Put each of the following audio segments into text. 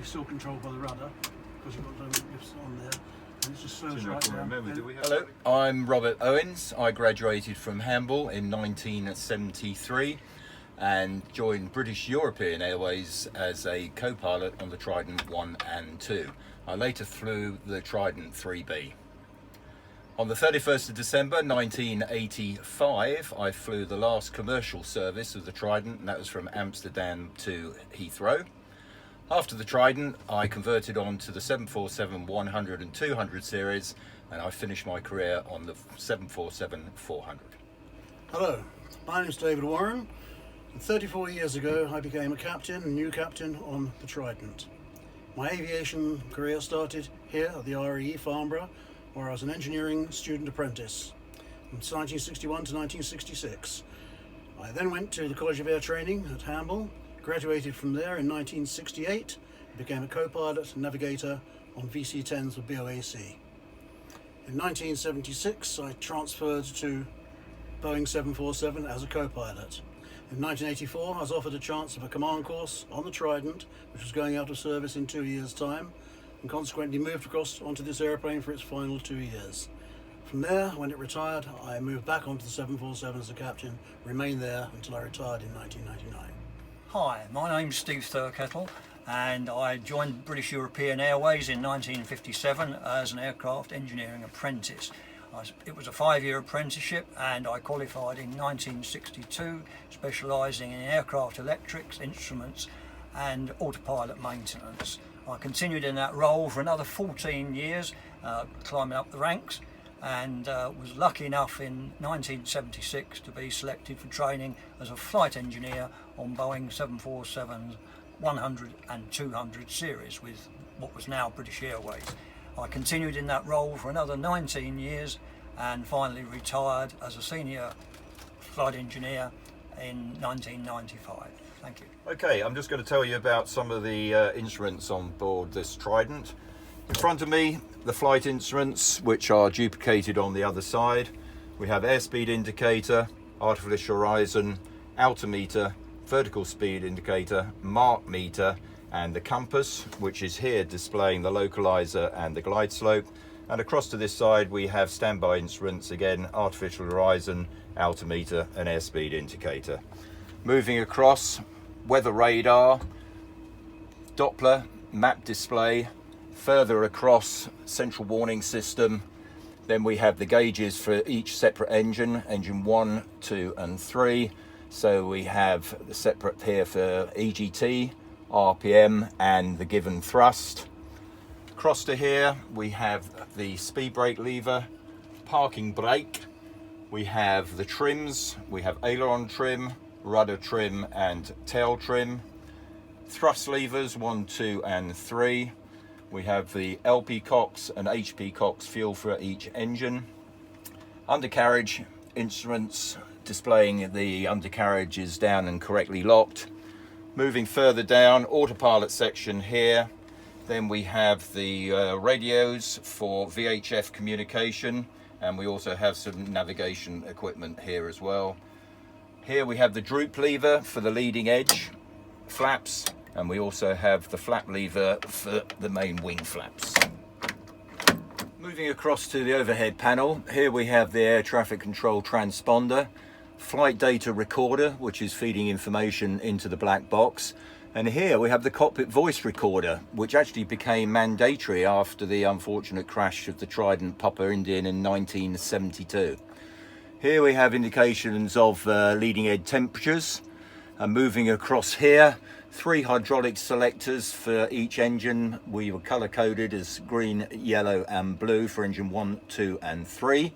you're still controlled by the rudder because you've got the lifts on there. And it just slows right down. Hello, I'm Robert Owens. I graduated from Hamble in 1973 and joined British European Airways as a co-pilot on the Trident 1 and 2. I later flew the Trident 3B. On the 31st of December 1985, I flew the last commercial service of the Trident, and that was from Amsterdam to Heathrow. After the Trident, I converted on to the 747-100 and 200 series, and I finished my career on the 747-400. Hello, my name is David Warren. 34 years ago, I became a captain, a new captain on the Trident. My aviation career started here at the RAE Farnborough, where I was an engineering student apprentice from 1961 to 1966. I then went to the College of Air Training at Hamble, graduated from there in 1968, became a co-pilot and navigator on VC-10s with BOAC. In 1976, I transferred to Boeing 747 as a co-pilot. In 1984, I was offered a chance of a command course on the Trident, which was going out of service in 2 years' time, and consequently moved across onto this airplane for its final 2 years. From there, when it retired, I moved back onto the 747 as a captain, remained there until I retired in 1999. Hi, my name's Steve Thurkettle and I joined British European Airways in 1957 as an aircraft engineering apprentice. It was a 5-year apprenticeship and I qualified in 1962, specialising in aircraft electrics, instruments and autopilot maintenance. I continued in that role for another 14 years, climbing up the ranks, and was lucky enough in 1976 to be selected for training as a flight engineer on Boeing 747's 100 and 200 series with what was now British Airways. I continued in that role for another 19 years and finally retired as a senior flight engineer in 1995. Thank you. Okay, I'm just going to tell you about some of the instruments on board this Trident. In front of me, the flight instruments, which are duplicated on the other side. We have airspeed indicator, artificial horizon, altimeter, vertical speed indicator, mark meter, and the compass, which is here displaying the localizer and the glide slope. And across to this side, we have standby instruments, again, artificial horizon, altimeter, and airspeed indicator. Moving across, weather radar, Doppler, map display. Further across, central warning system. Then we have the gauges for each separate engine, engine 1, 2 and 3. So we have the separate here for EGT, RPM and the given thrust. Across to here we have the speed brake lever, parking brake. We have the trims, we have aileron trim, rudder trim and tail trim. Thrust levers 1, 2 and 3. We have the LP cocks and HP cocks fuel for each engine. Undercarriage instruments displaying the undercarriage is down and correctly locked. Moving further down, autopilot section here. Then we have the radios for VHF communication, and we also have some navigation equipment here as well. Here we have the droop lever for the leading edge flaps, and we also have the flap lever for the main wing flaps. Moving across to the overhead panel, here we have the air traffic control transponder, flight data recorder, which is feeding information into the black box, and here we have the cockpit voice recorder, which actually became mandatory after the unfortunate crash of the Trident Papa Indian in 1972. Here we have indications of leading edge temperatures, and moving across here, 3 hydraulic selectors for each engine. We were color coded as green, yellow and blue for engine 1, 2 and 3.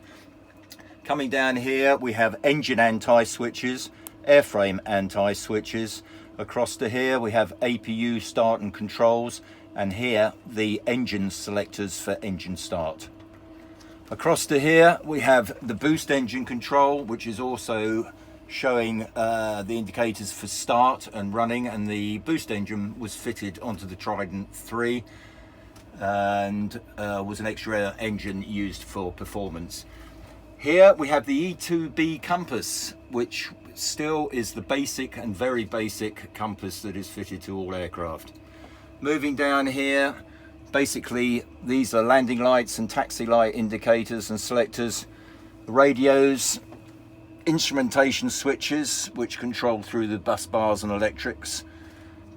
Coming down here we have engine anti-switches, airframe anti-switches. Across to here we have APU start and controls, and here the engine selectors for engine start. Across to here we have the boost engine control, which is also showing the indicators for start and running, and the boost engine was fitted onto the Trident 3 and was an extra engine used for performance. Here we have the E2b Compass, which still is the basic and very basic compass that is fitted to all aircraft. Moving down here, basically these are landing lights and taxi light indicators and selectors, radios, instrumentation switches which control through the bus bars and electrics,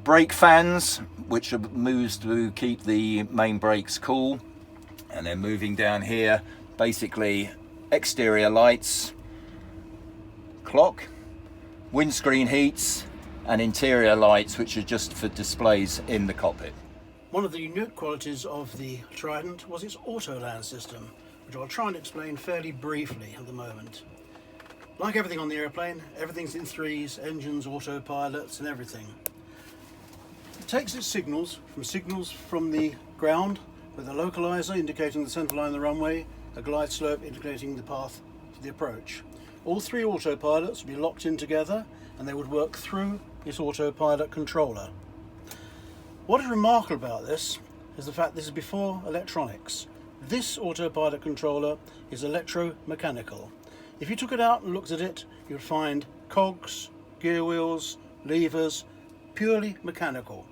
brake fans which are moves to keep the main brakes cool, and then moving down here, basically exterior lights, clock, windscreen heats, and interior lights which are just for displays in the cockpit. One of the unique qualities of the Trident was its auto-land system, which I'll try and explain fairly briefly at the moment. Like everything on the airplane, everything's in threes, engines, autopilots and everything. It takes its signals from the ground with a localizer indicating the centre line of the runway, a glide slope indicating the path for the approach. All three autopilots will be locked in together and they would work through this autopilot controller. What is remarkable about this is the fact this is before electronics. This autopilot controller is electromechanical. If you took it out and looked at it, you'd find cogs, gear wheels, levers, purely mechanical.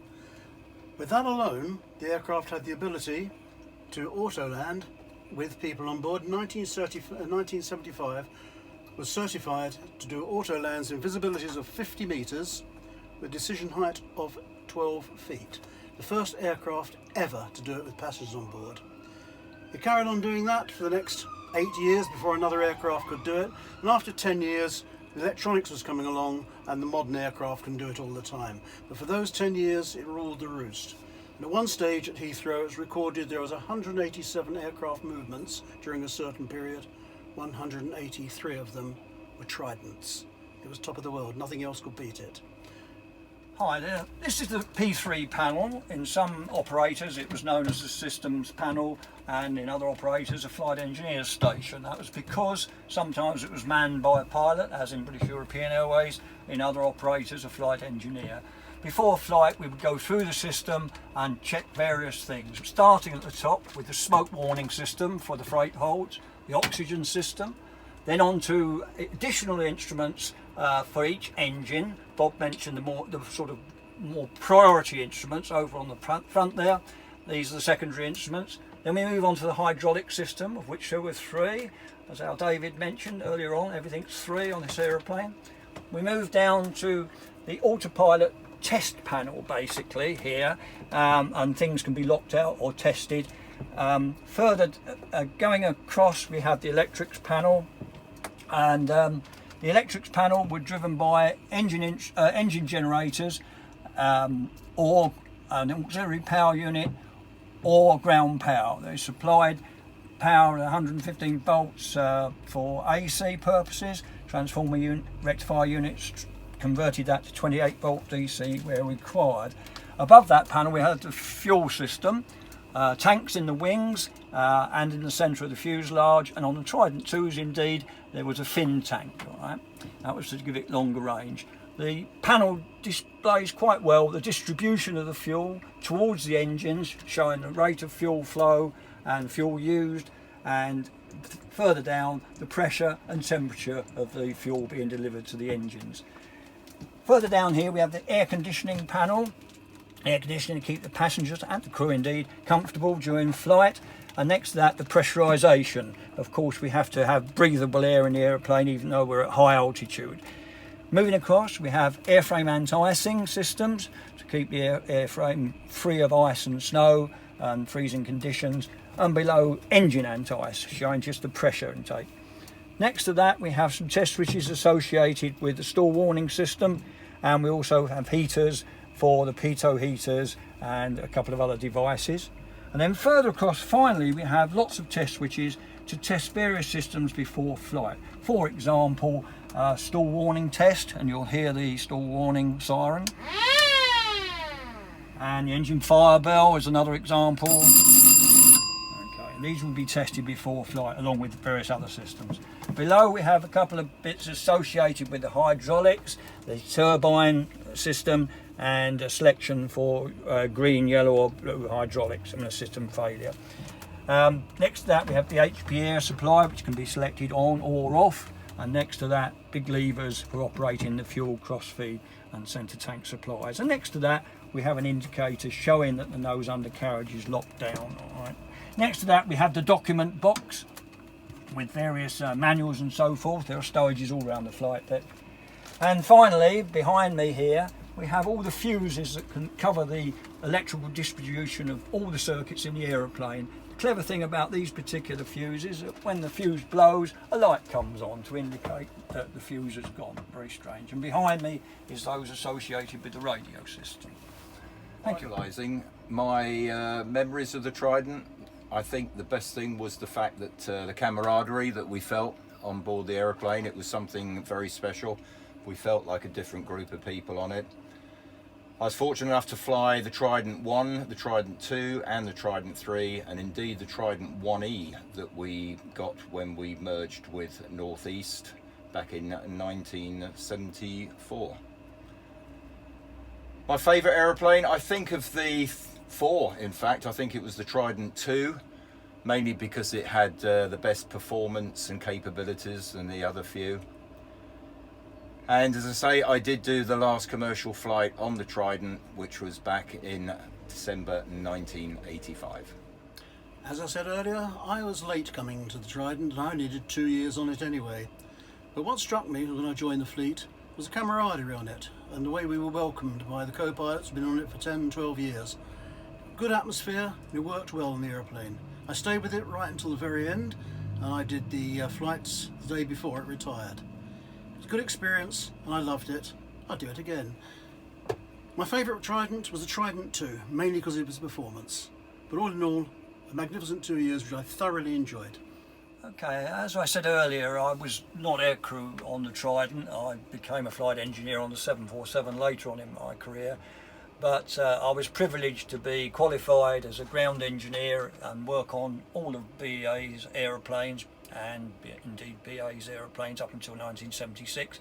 With that alone, the aircraft had the ability to auto-land with people on board. In 1975 was certified to do auto-lands in visibilities of 50 metres with decision height of 12 feet. The first aircraft ever to do it with passengers on board. It carried on doing that for the next 8 years before another aircraft could do it, and after 10 years electronics was coming along and the modern aircraft can do it all the time. But for those 10 years it ruled the roost. And at one stage at Heathrow it's recorded there was 187 aircraft movements during a certain period. 183 of them were Tridents. It was top of the world, nothing else could beat it. Hi there, this is the P3 panel. In some operators it was known as the systems panel, and in other operators a flight engineer's station. That was because sometimes it was manned by a pilot, as in British European Airways, in other operators a flight engineer. Before flight we would go through the system and check various things, starting at the top with the smoke warning system for the freight holds, the oxygen system, then on to additional instruments for each engine. Bob mentioned the sort of more priority instruments over on the front there. These are the secondary instruments. Then we move on to the hydraulic system, of which there were three. As our David mentioned earlier on, everything's three on this aeroplane. We move down to the autopilot test panel basically here, and things can be locked out or tested. Further going across we have the electrics panel, and the electrics panel were driven by engine generators or an auxiliary power unit or ground power. They supplied power at 115 volts for AC purposes. Transformer unit, rectifier units converted that to 28 volt DC where required. Above that panel we had the fuel system, tanks in the wings and in the centre of the fuselage, and on the Trident 2s indeed there was a fin tank. Right? That was to give it longer range. The panel displays quite well the distribution of the fuel towards the engines, showing the rate of fuel flow and fuel used, and further down the pressure and temperature of the fuel being delivered to the engines. Further down here we have the air conditioning panel. Air conditioning to keep the passengers and the crew indeed comfortable during flight, and next to that the pressurisation. Of course we have to have breathable air in the aeroplane even though we're at high altitude. Moving across we have airframe anti-icing systems to keep the airframe free of ice and snow and freezing conditions, and below engine anti-ice showing just the pressure intake. Next to that we have some test switches associated with the stall warning system, and we also have heaters for the pitot heaters and a couple of other devices. And then further across finally we have lots of test switches to test various systems before flight. For example, stall warning test, and you'll hear the stall warning siren. And the engine fire bell is another example. Okay, and these will be tested before flight along with various other systems. Below we have a couple of bits associated with the hydraulics, the turbine system, and a selection for green, yellow or blue hydraulics and a system failure. Next to that we have the HP air supply, which can be selected on or off, and next to that big levers for operating the fuel cross feed and centre tank supplies. And next to that we have an indicator showing that the nose undercarriage is locked down. All right. Next to that we have the document box with various manuals and so forth. There are storages all around the flight deck. And finally, behind me here, we have all the fuses that can cover the electrical distribution of all the circuits in the aeroplane. The clever thing about these particular fuses is that when the fuse blows, a light comes on to indicate that the fuse has gone. Very strange. And behind me is those associated with the radio system. Thank you. Analysing my memories of the Trident, I think the best thing was the fact that the camaraderie that we felt on board the aeroplane, it was something very special. We felt like a different group of people on it. I was fortunate enough to fly the Trident 1, the Trident 2 and the Trident 3, and indeed the Trident 1E that we got when we merged with Northeast back in 1974. My favourite aeroplane, I think of the four, in fact. I think it was the Trident 2, mainly because it had the best performance and capabilities than the other few. And as I say, I did do the last commercial flight on the Trident, which was back in December 1985. As I said earlier, I was late coming to the Trident and I only did 2 years on it anyway. But what struck me when I joined the fleet was the camaraderie on it and the way we were welcomed by the co-pilots who've been on it for 10, 12 years. Good atmosphere, and it worked well on the aeroplane. I stayed with it right until the very end, and I did the flights the day before it retired. It was a good experience, and I loved it. I'd do it again. My favourite Trident was the Trident 2, mainly because of its performance. But all in all, a magnificent 2 years which I thoroughly enjoyed. Okay, as I said earlier, I was not aircrew on the Trident. I became a flight engineer on the 747 later on in my career. But I was privileged to be qualified as a ground engineer and work on all of BA's aeroplanes and indeed BA's aeroplanes up until 1976.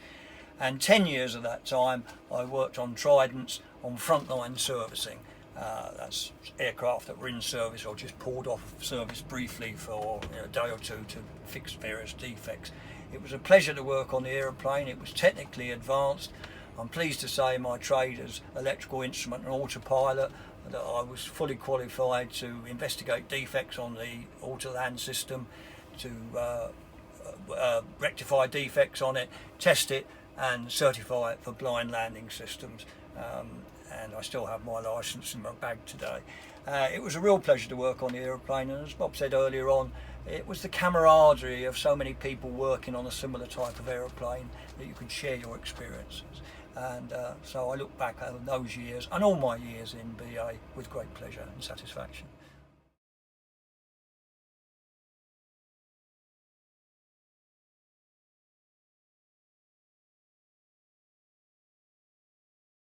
And 10 years of that time I worked on Tridents on frontline servicing. That's aircraft that were in service or just pulled off service briefly for a day or two to fix various defects. It was a pleasure to work on the aeroplane. It was technically advanced. I'm pleased to say my trade as electrical instrument and autopilot, that I was fully qualified to investigate defects on the auto-land system, to rectify defects on it, test it and certify it for blind landing systems. And I still have my licence in my bag today. It was a real pleasure to work on the aeroplane, and as Bob said earlier on, it was the camaraderie of so many people working on a similar type of aeroplane that you could share your experiences. And so I look back over those years and all my years in BA with great pleasure and satisfaction.